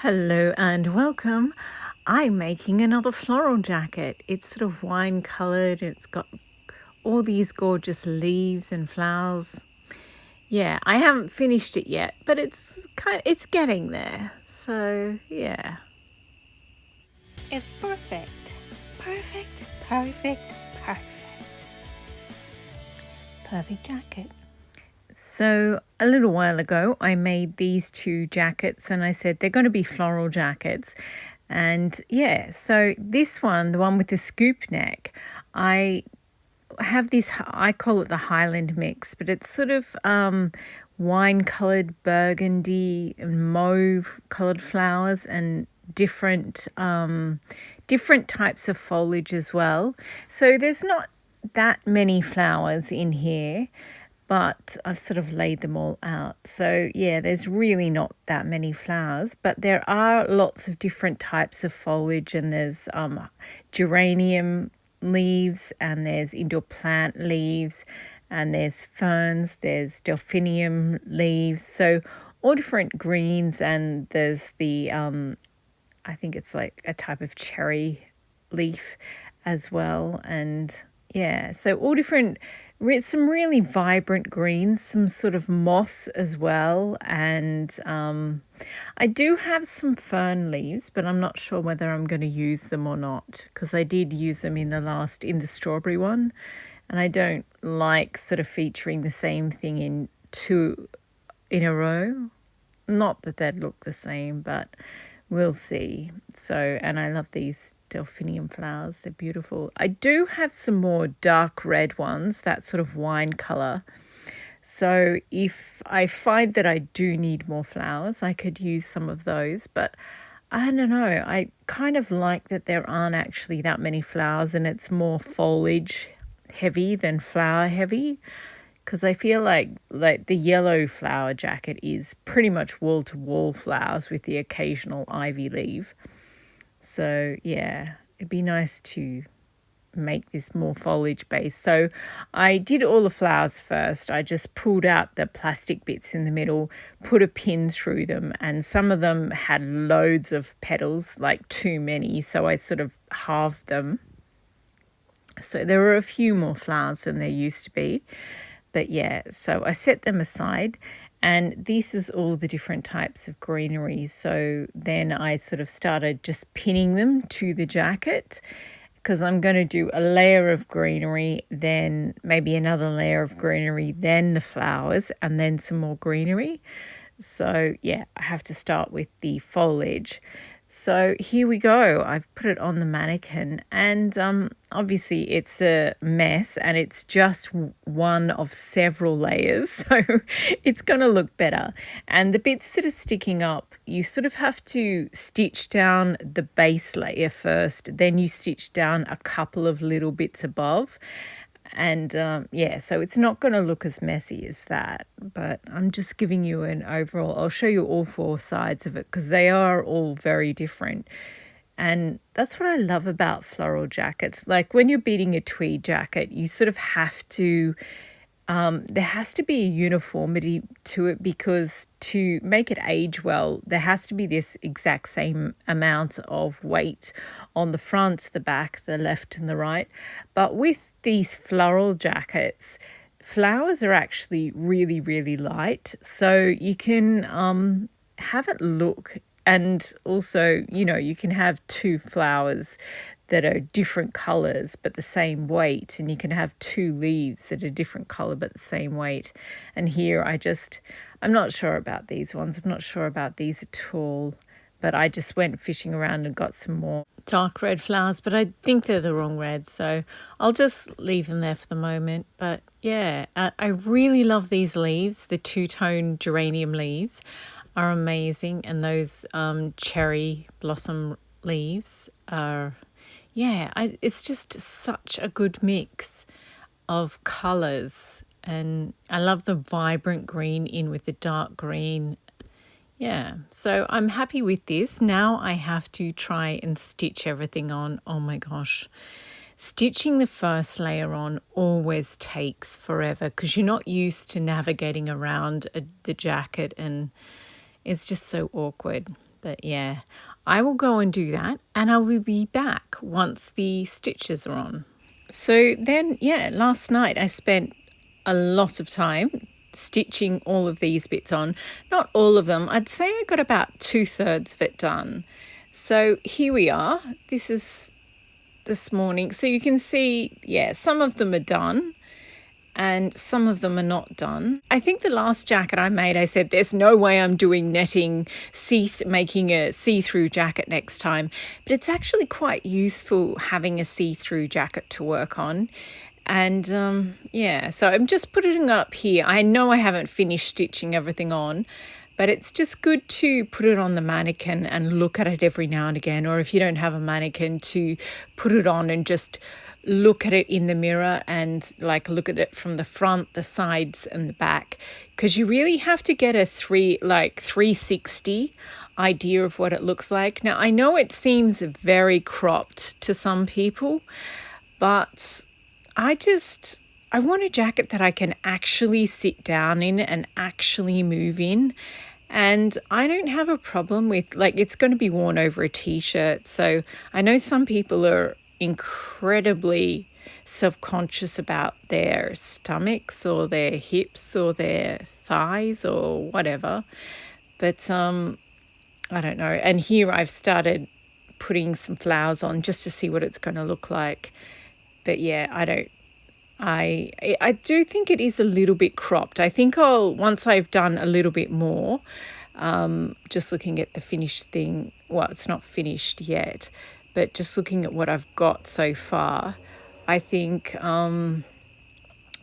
Hello and welcome. I'm making another floral jacket. It's sort of wine coloured. It's got all these gorgeous leaves and flowers. Yeah, I haven't finished it yet, but it's getting there. So, yeah. It's perfect. Perfect, perfect, perfect. Perfect jacket. So a little while ago, I made these two jackets and I said they're going to be floral jackets. And yeah, so this one, the one with the scoop neck, I have this, I call it the Highland mix, but it's sort of wine-coloured burgundy and mauve-coloured flowers and different types of foliage as well. So there's not that many flowers in here, but I've sort of laid them all out. So yeah, there's really not that many flowers, but there are lots of different types of foliage, and there's geranium leaves, and there's indoor plant leaves, and there's ferns, there's delphinium leaves, so all different greens, and there's the I think it's like a type of cherry leaf as well. And yeah, so all different, some really vibrant greens, some sort of moss as well. And I do have some fern leaves, but I'm not sure whether I'm going to use them or not, because I did use them in the strawberry one. And I don't like sort of featuring the same thing in two in a row. Not that they'd look the same, but we'll see. So, and I love these delphinium flowers. They're beautiful. I do have some more dark red ones, that sort of wine colour. So if I find that I do need more flowers, I could use some of those. But I don't know. I kind of like that there aren't actually that many flowers, and it's more foliage heavy than flower heavy. Because I feel like the yellow flower jacket is pretty much wall-to-wall flowers with the occasional ivy leaf. So, yeah, it'd be nice to make this more foliage based. So I did all the flowers first. I just pulled out the plastic bits in the middle, put a pin through them, and some of them had loads of petals, like too many, so I sort of halved them. So there were a few more flowers than there used to be. But yeah, so I set them aside, and this is all the different types of greenery. So then I sort of started just pinning them to the jacket, because I'm going to do a layer of greenery, then maybe another layer of greenery, then the flowers, and then some more greenery. So yeah, I have to start with the foliage. So here we go. I've put it on the mannequin, and obviously it's a mess, and it's just one of several layers, so it's going to look better. And the bits that are sticking up, you sort of have to stitch down the base layer first, then you stitch down a couple of little bits above. And yeah, so it's not going to look as messy as that, but I'm just giving you an overall. I'll show you all four sides of it, because they are all very different. And that's what I love about floral jackets. Like when you're beating a tweed jacket, you sort of have to, there has to be a uniformity to it, because to make it age well, there has to be this exact same amount of weight on the front, the back, the left and the right. But with these floral jackets, flowers are actually really, really light. So you can have it look, and also, you can have two flowers that are different colours but the same weight, and you can have two leaves that are different colour but the same weight. And here I'm not sure about these ones. I'm not sure about these at all, but I just went fishing around and got some more dark red flowers, but I think they're the wrong red, so I'll just leave them there for the moment. But yeah, I really love these leaves. The two-tone geranium leaves are amazing, and those cherry blossom leaves are, yeah, it's just such a good mix of colours. And I love the vibrant green in with the dark green. Yeah, so I'm happy with this. Now I have to try and stitch everything on. Oh my gosh. Stitching the first layer on always takes forever, because you're not used to navigating around the jacket, and it's just so awkward. But yeah, I will go and do that, and I will be back once the stitches are on. So then, yeah, last night I spent a lot of time stitching all of these bits on. Not all of them. I'd say I got about 2/3 of it done. So here we are. This is this morning. So you can see, yeah, some of them are done and some of them are not done. I think the last jacket I made, I said, there's no way I'm doing netting, making a see-through jacket next time. But it's actually quite useful having a see-through jacket to work on. And yeah, so I'm just putting it up here. I know I haven't finished stitching everything on, but it's just good to put it on the mannequin and look at it every now and again. Or if you don't have a mannequin, to put it on and just look at it in the mirror and like look at it from the front, the sides and the back, because you really have to get a 360 idea of what it looks like. Now, I know it seems very cropped to some people, but I want a jacket that I can actually sit down in and actually move in. And I don't have a problem with, like, it's going to be worn over a t-shirt. So I know some people are incredibly self-conscious about their stomachs or their hips or their thighs or whatever. But I don't know. And here I've started putting some flowers on just to see what it's going to look like. But yeah, I do think it is a little bit cropped. I think once I've done a little bit more, just looking at the finished thing, well, it's not finished yet, but just looking at what I've got so far, I think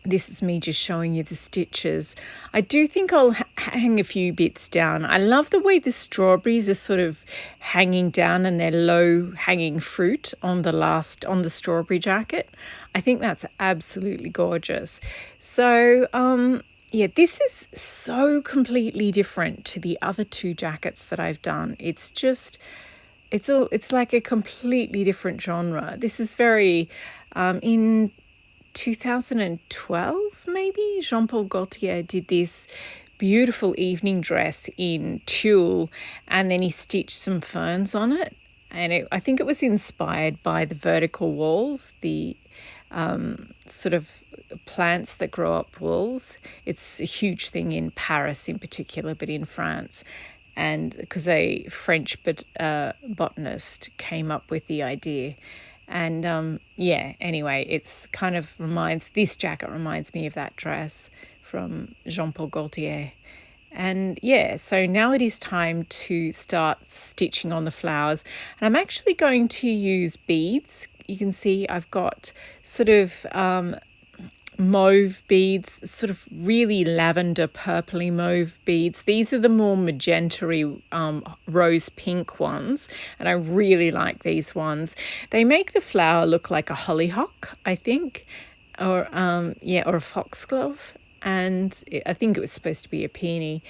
this is me just showing you the stitches. I do think I'll hang a few bits down. I love the way the strawberries are sort of hanging down and they're low hanging fruit on the strawberry jacket. I think that's absolutely gorgeous. So yeah, this is so completely different to the other two jackets that I've done. It's just, it's like a completely different genre. This is very in 2012 maybe, Jean-Paul Gaultier did this beautiful evening dress in tulle, and then he stitched some ferns on it, and I think it was inspired by the vertical walls, the sort of plants that grow up walls. It's a huge thing in Paris in particular, but in France, and because a French botanist came up with the idea. And yeah, anyway, it's kind of this jacket reminds me of that dress from Jean-Paul Gaultier. And yeah, so now it is time to start stitching on the flowers. And I'm actually going to use beads. You can see I've got sort of mauve beads, sort of really lavender purpley mauve beads. These are the more magenta-y rose pink ones, and I really like these ones. They make the flower look like a hollyhock, I think, or or a foxglove, and I think it was supposed to be a peony.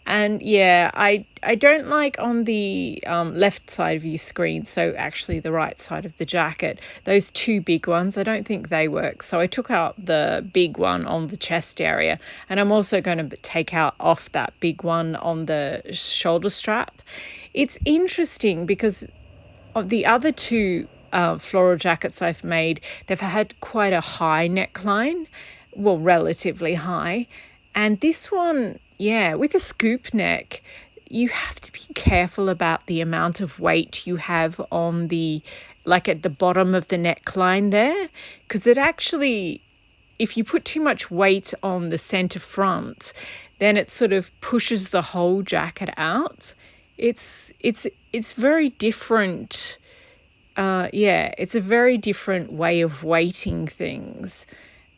And yeah, I don't like on the left side of your screen, so actually the right side of the jacket, those two big ones, I don't think they work. So I took out the big one on the chest area, and I'm also going to take off that big one on the shoulder strap. It's interesting because of the other two floral jackets I've made, they've had quite a high neckline, well, relatively high. And this one, yeah, with a scoop neck, you have to be careful about the amount of weight you have on at the bottom of the neckline there, because it actually, if you put too much weight on the center front, then it sort of pushes the whole jacket out. It's very different. Yeah, it's a very different way of weighting things,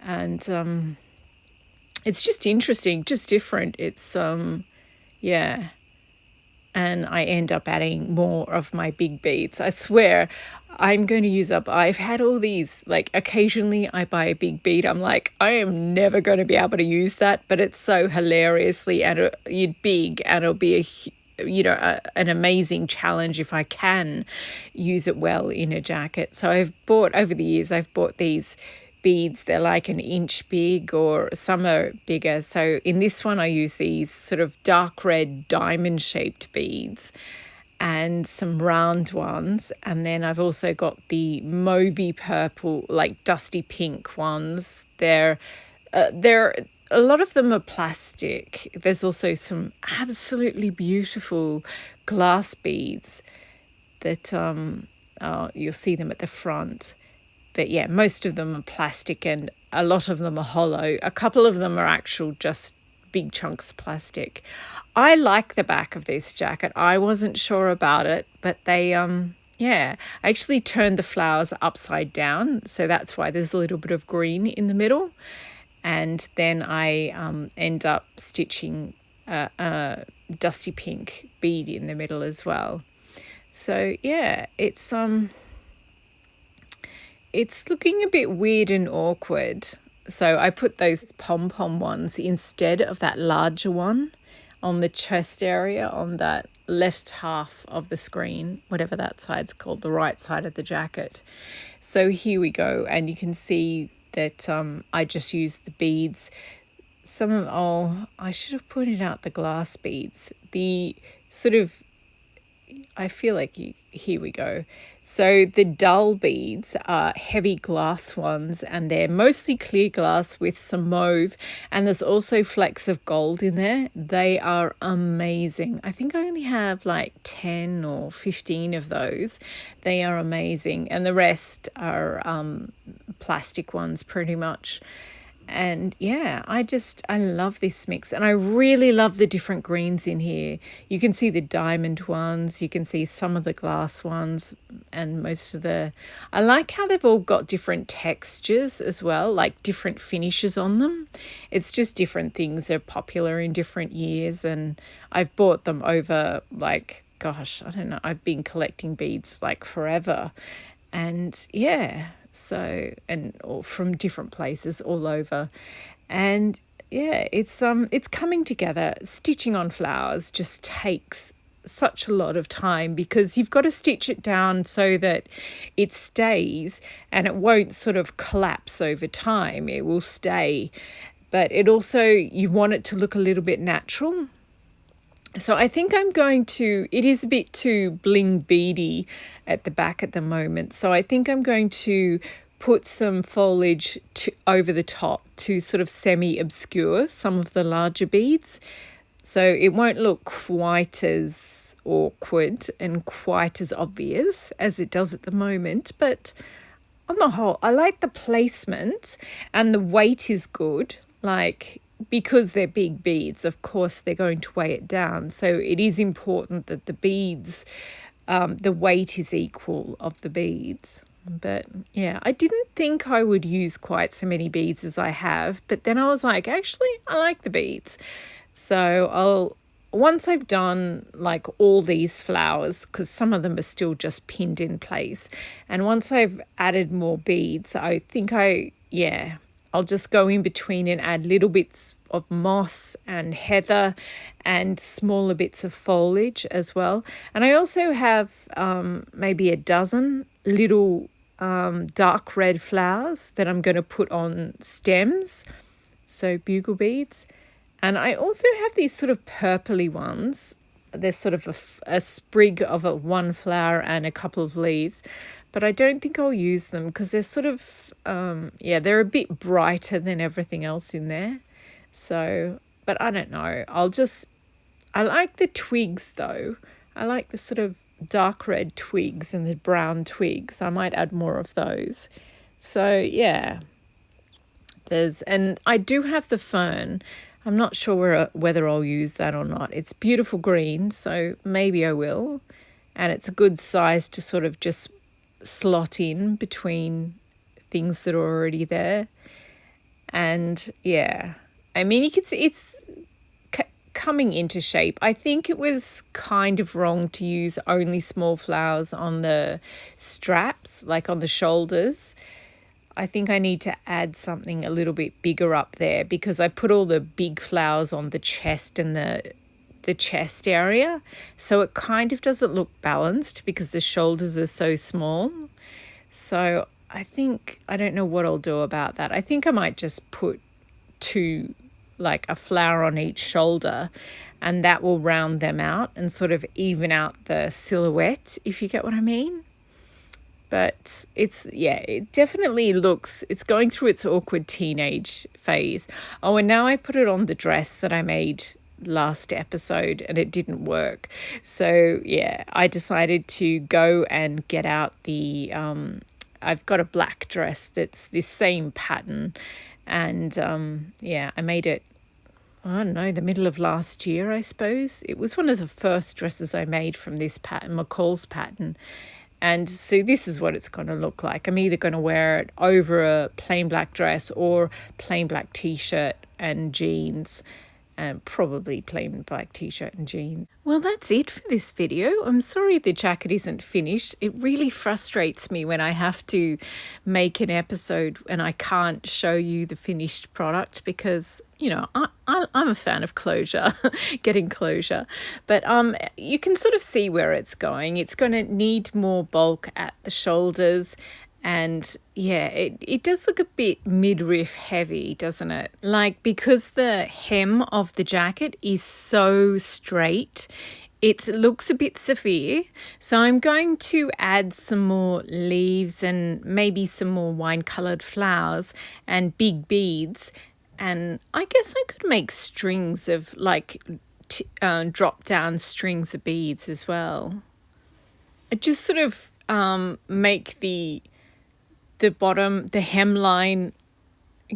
and it's just interesting, just different. It's yeah. And I end up adding more of my big beads. I swear I'm going to use up, I've had all these, like occasionally I buy a big bead. I'm like, I am never going to be able to use that, but it's so hilariously big, and it'll be an amazing challenge if I can use it well in a jacket. So over the years, I've bought these beads. They're like an inch big, or some are bigger. So in this one, I use these sort of dark red diamond shaped beads. and some round ones. And then I've also got the mauvey purple, like dusty pink ones. They're a lot of them are plastic. There's also some absolutely beautiful glass beads that you'll see them at the front. But yeah, most of them are plastic and a lot of them are hollow. A couple of them are actual just big chunks of plastic. I like the back of this jacket. I wasn't sure about it, but they I actually turned the flowers upside down, so that's why there's a little bit of green in the middle. And then I end up stitching a dusty pink bead in the middle as well. So yeah, it's looking a bit weird and awkward. So I put those pom-pom ones instead of that larger one on the chest area, on that left half of the screen, whatever that side's called, the right side of the jacket. So here we go. And you can see that I just used the beads. I should have pointed out the glass beads. The sort of, I feel like here we go. So the dull beads are heavy glass ones, and they're mostly clear glass with some mauve, and there's also flecks of gold in there. They are amazing. I think I only have like 10 or 15 of those. They are amazing, and the rest are plastic ones pretty much. And yeah, I love this mix, and I really love the different greens in here. You can see the diamond ones, you can see some of the glass ones, and I like how they've all got different textures as well, like different finishes on them. It's just different things. They're popular in different years, and I've bought them over, like, gosh, I don't know, I've been collecting beads like forever. And yeah, so, and all from different places all over. And yeah, it's coming together. Stitching on flowers just takes such a lot of time, because you've got to stitch it down so that it stays and it won't sort of collapse over time. It will stay, but you want it to look a little bit natural. So I think it is a bit too bling beady at the back at the moment. So I think I'm going to put some foliage over the top to sort of semi-obscure some of the larger beads. So it won't look quite as awkward and quite as obvious as it does at the moment. But on the whole, I like the placement, and the weight is good. Like, because they're big beads, of course, they're going to weigh it down. So it is important that the beads, the weight is equal of the beads. But yeah, I didn't think I would use quite so many beads as I have. But then I was like, actually, I like the beads. So once I've done like all these flowers, because some of them are still just pinned in place, and once I've added more beads, I think I'll just go in between and add little bits of moss and heather and smaller bits of foliage as well. And I also have maybe a dozen little dark red flowers that I'm going to put on stems, so bugle beads. And I also have these sort of purpley ones. There's sort of a sprig of one flower and a couple of leaves. But I don't think I'll use them because they're sort of, they're a bit brighter than everything else in there. So, but I don't know. I like the twigs though. I like the sort of dark red twigs and the brown twigs. I might add more of those. So yeah, and I do have the fern. I'm not sure whether I'll use that or not. It's beautiful green, so maybe I will. And it's a good size to sort of just slot in between things that are already there. And yeah, I mean, you can see it's coming into shape. I think it was kind of wrong to use only small flowers on the straps, like on the shoulders. I think I need to add something a little bit bigger up there, because I put all the big flowers on the chest and the chest area, so it kind of doesn't look balanced because the shoulders are so small. So I don't know what I'll do about that. I think I might just put 2 like a flower on each shoulder, and that will round them out and sort of even out the silhouette, if you get what I mean. But it definitely looks, it's going through its awkward teenage phase. Oh, and now I put it on the dress that I made last episode and it didn't work. So yeah, I decided to go and get out the, I've got a black dress that's this same pattern. And I made it, I don't know, the middle of last year, I suppose. It was one of the first dresses I made from this pattern, McCall's pattern. And so this is what it's going to look like. I'm either going to wear it over a plain black dress or plain black t-shirt and jeans, and probably plain black t-shirt and jeans. Well, that's it for this video. I'm sorry the jacket isn't finished. It really frustrates me when I have to make an episode and I can't show you the finished product because, you know, I'm a fan of closure, getting closure. But you can sort of see where it's going. It's going to need more bulk at the shoulders. And yeah, it does look a bit midriff heavy, doesn't it? Like, because the hem of the jacket is so straight, it looks a bit severe. So I'm going to add some more leaves and maybe some more wine-coloured flowers and big beads. And I guess I could make strings of like drop down strings of beads as well. I just sort of make the bottom, the hemline,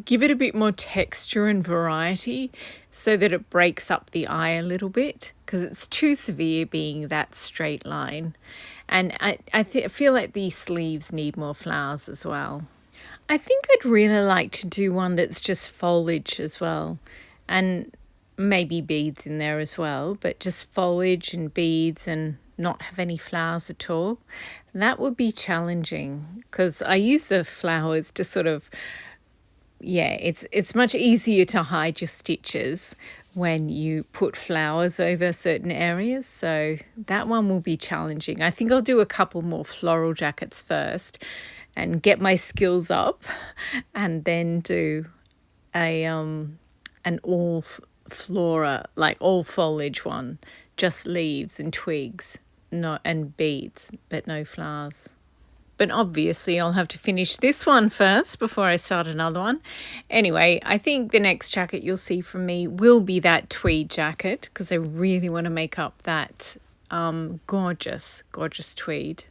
give it a bit more texture and variety so that it breaks up the eye a little bit, because it's too severe being that straight line. And I feel like these sleeves need more flowers as well. I think I'd really like to do one that's just foliage as well, and maybe beads in there as well, but just foliage and beads and not have any flowers at all. That would be challenging because I use the flowers to sort of, it's much easier to hide your stitches when you put flowers over certain areas. So that one will be challenging. I think I'll do a couple more floral jackets first and get my skills up, and then do an all flora, like all foliage one, just leaves and twigs, and beads, but no flowers. But obviously I'll have to finish this one first before I start another one. Anyway, I think the next jacket you'll see from me will be that tweed jacket, because I really want to make up that gorgeous tweed.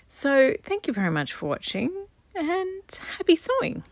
So thank you very much for watching, and happy sewing.